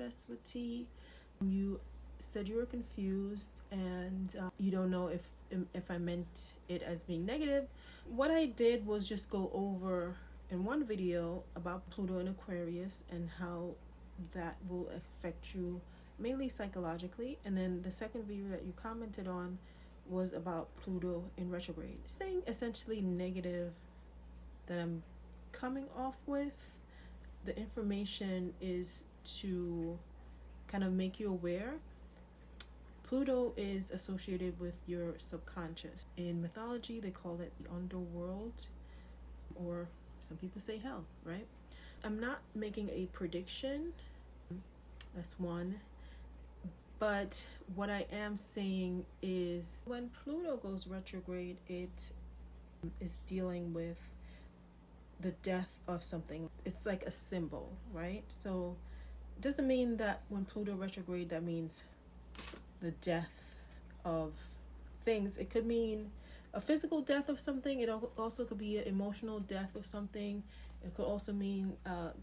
Aquarius with T. You said you were confused and you don't know if I meant it as being negative. What I did was just go over in one video about Pluto and Aquarius and how that will affect you mainly psychologically, and then the second video that you commented on was about Pluto in retrograde. Thing essentially negative that I'm coming off with, the information is to kind of make you aware. Pluto is associated with your subconscious. In mythology, they call it the underworld, or some people say hell, right? I'm not making a prediction, that's one. But what I am saying is when Pluto goes retrograde, it is dealing with the death of something. It's like a symbol, right? So it doesn't mean that when Pluto retrograde, that means the death of things. It could mean a physical death of something. It also could be an emotional death of something. It could also mean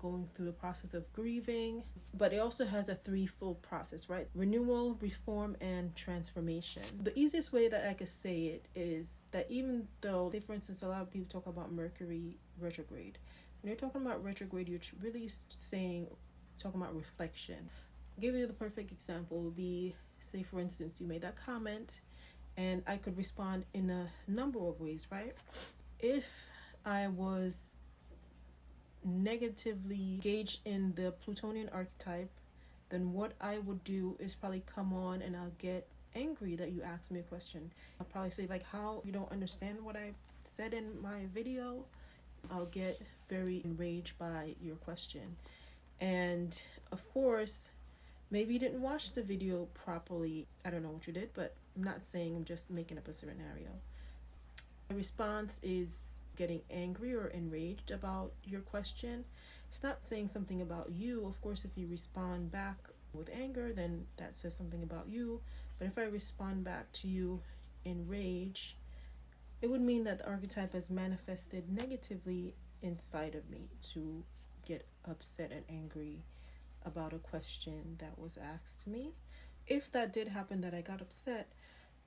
going through the process of grieving. But it also has a threefold process, right? Renewal, reform, and transformation. The easiest way that I could say it is that even though, say for instance, a lot of people talk about Mercury retrograde. When you're talking about retrograde, you're really talking about reflection. I'll give you the perfect example would be, say for instance, you made that comment and I could respond in a number of ways, right? If I was negatively engaged in the Plutonian archetype, then what I would do is probably come on and I'll get angry that you asked me a question. I'll probably say like, how you don't understand what I said in my video. I'll get very enraged by your question. And of course, maybe you didn't watch the video properly. I don't know what you did, but I'm not saying, I'm just making up a scenario. The response is getting angry or enraged about your question. It's not saying something about you. Of course, if you respond back with anger, then that says something about you. But if I respond back to you in rage, it would mean that the archetype has manifested negatively inside of me to get upset and angry about a question that was asked to me. If that did happen, that I got upset,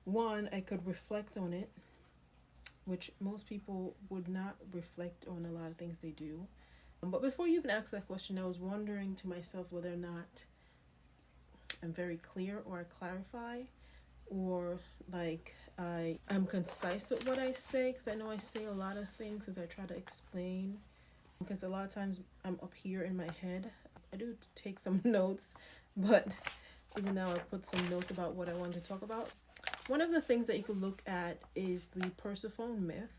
one, I could reflect on it, which most people would not reflect on a lot of things they do. But before you even asked that question, I was wondering to myself whether or not I'm very clear or I clarify, or like I'm concise with what I say, because I know I say a lot of things as I try to explain, because a lot of times I'm up here in my head. I do take some notes, but even now I put some notes about what I wanted to talk about. One of the things that you could look at is the Persephone myth,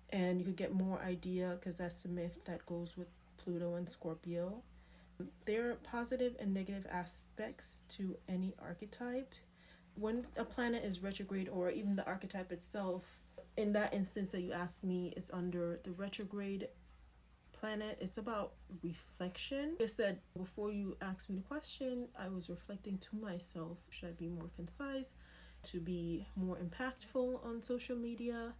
and you could get more idea because that's the myth that goes with Pluto and Scorpio. There are positive and negative aspects to any archetype. When a planet is retrograde, or even the archetype itself, in that instance that you asked me, is under the retrograde planet. It's about reflection. I said before you asked me the question, I was reflecting to myself, should I be more concise, to be more impactful on social media?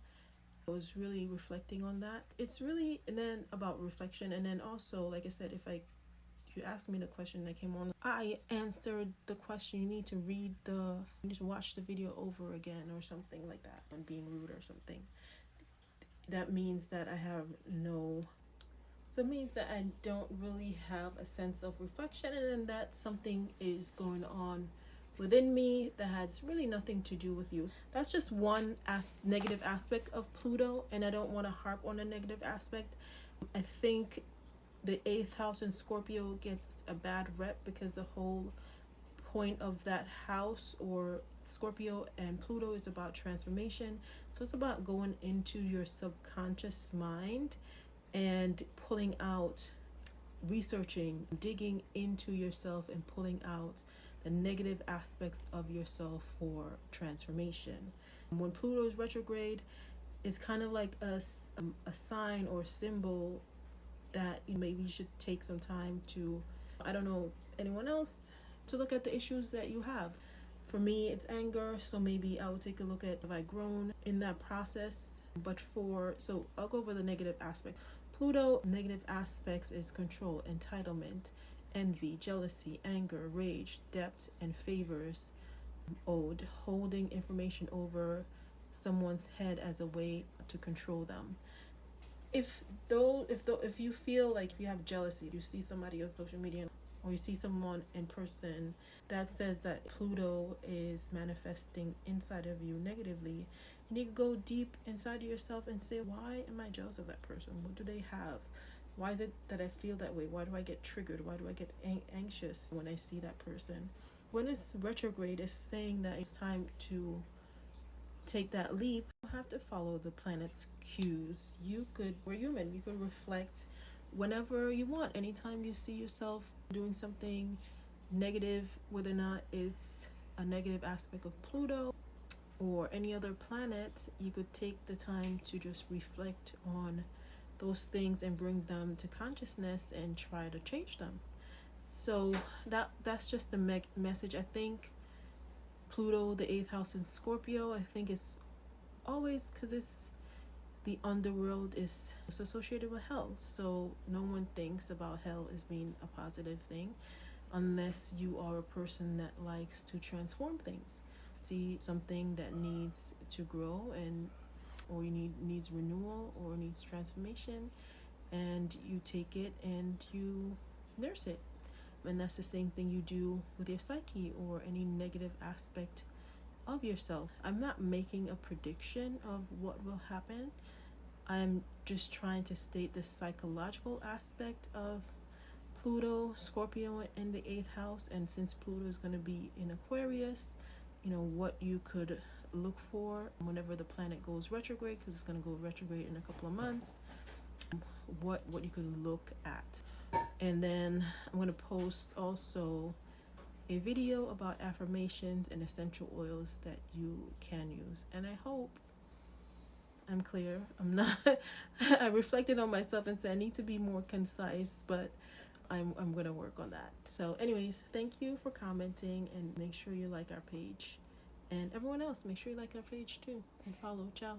I was really reflecting on that. It's really, and then about reflection, and then also, like I said, if you asked me the question and I came on, I answered the question. You need to watch the video over again or something like that. I'm being rude or something. That means that I have no, so it means that I don't really have a sense of reflection, and then that something is going on within me that has really nothing to do with you. That's just one negative aspect of Pluto, and I don't want to harp on a negative aspect. I think the 8th house in Scorpio gets a bad rep because the whole point of that house, or Scorpio and Pluto, is about transformation. So it's about going into your subconscious mind and pulling out, researching, digging into yourself and pulling out the negative aspects of yourself for transformation. When Pluto is retrograde, it's kind of like a sign or symbol that maybe you should take some time to, I don't know anyone else, to look at the issues that you have. For me, it's anger, so maybe I will take a look at, have I grown in that process? So I'll go over the negative aspect. Pluto, negative aspects is control, entitlement, envy, jealousy, anger, rage, debt, and favors owed, holding information over someone's head as a way to control them. If you feel like, if you have jealousy, you see somebody on social media or you see someone in person, that says that Pluto is manifesting inside of you negatively. You need to go deep inside of yourself and say, why am I jealous of that person? What do they have? Why is it that I feel that way? Why do I get triggered? Why do I get anxious when I see that person? When it's retrograde, it's saying that it's time to take that leap. You don't have to follow the planet's cues. We're human, you could reflect whenever you want. Anytime you see yourself doing something negative, whether or not it's a negative aspect of Pluto or any other planet, you could take the time to just reflect on those things and bring them to consciousness and try to change them. So that's just the message. I think Pluto, the 8th house in Scorpio, I think it's always, because it's the underworld, is associated with hell. So no one thinks about hell as being a positive thing unless you are a person that likes to transform things. See something that needs to grow and or needs renewal or needs transformation, and you take it and you nurse it. And that's the same thing you do with your psyche or any negative aspect of yourself. I'm not making a prediction of what will happen. I'm just trying to state the psychological aspect of Pluto, Scorpio in the 8th house, and since Pluto is going to be in Aquarius, what you could look for whenever the planet goes retrograde, because it's going to go retrograde in a couple of months, what you could look at. And then I'm going to post also a video about affirmations and essential oils that you can use. And I hope I'm clear. I'm not I reflected on myself and said I need to be more concise, but I'm going to work on that. So anyways, thank you for commenting, and make sure you like our page. And everyone else, make sure you like our page too and follow. Ciao.